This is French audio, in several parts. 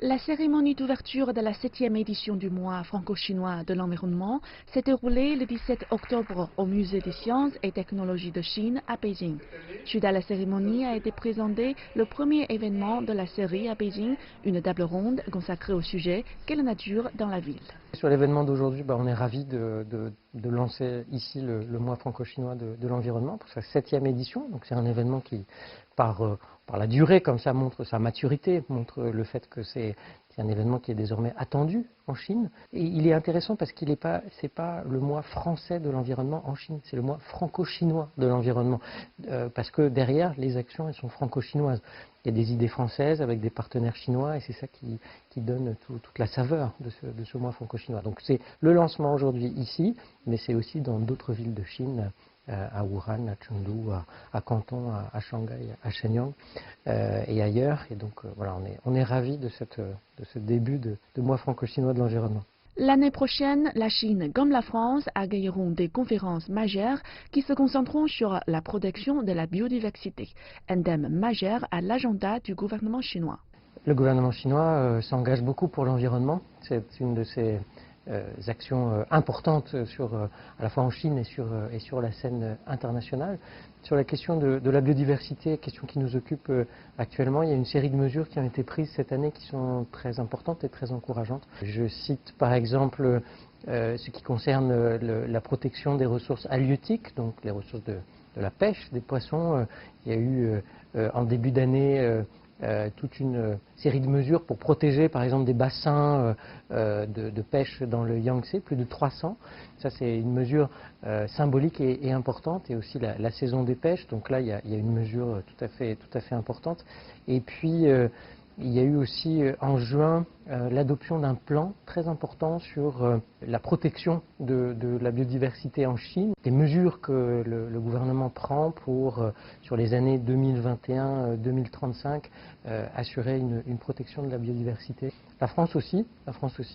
La cérémonie d'ouverture de la 7e édition du mois franco-chinois de l'environnement s'est déroulée le 17 octobre au Musée des sciences et technologies de Chine à Pékin. Suite à la cérémonie a été présenté le premier événement de la série à Pékin, une table ronde consacrée au sujet « Quelle nature dans la ville ». Sur l'événement d'aujourd'hui, on est ravis de lancer ici le mois franco-chinois de l'environnement pour sa 7e édition. Donc c'est un événement qui, par la durée, comme ça montre sa maturité, montre le fait que c'est un événement qui est désormais attendu en Chine. Et il est intéressant parce qu'il n'est pas, c'est pas le mois français de l'environnement en Chine, c'est le mois franco-chinois de l'environnement. Parce que derrière, les actions, elles sont franco-chinoises. Il y a des idées françaises avec des partenaires chinois et c'est ça qui donne toute la saveur de ce mois franco-chinois. Donc c'est le lancement aujourd'hui ici, mais c'est aussi dans d'autres villes de Chine, à Wuhan, à Chengdu, à Canton, à Shanghai, à Shenyang et ailleurs. Et donc voilà, on est ravis de ce début de mois franco-chinois de l'environnement. L'année prochaine, la Chine comme la France accueilleront des conférences majeures qui se concentreront sur la protection de la biodiversité, un thème majeur à l'agenda du gouvernement chinois. Le gouvernement chinois s'engage beaucoup pour l'environnement. C'est une de ses actions importantes à la fois en Chine et sur la scène internationale. Sur la question de la biodiversité, question qui nous occupe actuellement, il y a une série de mesures qui ont été prises cette année qui sont très importantes et très encourageantes. Je cite par exemple ce qui concerne la protection des ressources halieutiques, donc les ressources de la pêche, des poissons. Il y a eu en début d'année toute une série de mesures pour protéger par exemple des bassins de pêche dans le Yangtze, plus de 300. Ça c'est une mesure symbolique et importante, et aussi la saison des pêches, donc là il y a une mesure tout à fait importante. Et puis il y a eu aussi en juin l'adoption d'un plan très important sur la protection de la biodiversité en Chine. Des mesures que le gouvernement prend pour, sur les années 2021-2035, assurer une protection de la biodiversité. La France aussi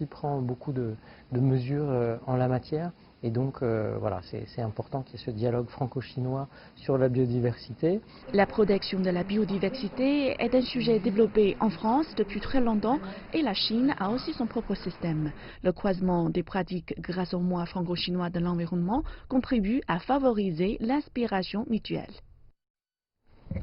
prend beaucoup de mesures en la matière. Et donc, voilà, c'est important qu'il y ait ce dialogue franco-chinois sur la biodiversité. La protection de la biodiversité est un sujet développé en France depuis très longtemps et la Chine a aussi son propre système. Le croisement des pratiques grâce au mois franco-chinois de l'environnement contribue à favoriser l'inspiration mutuelle.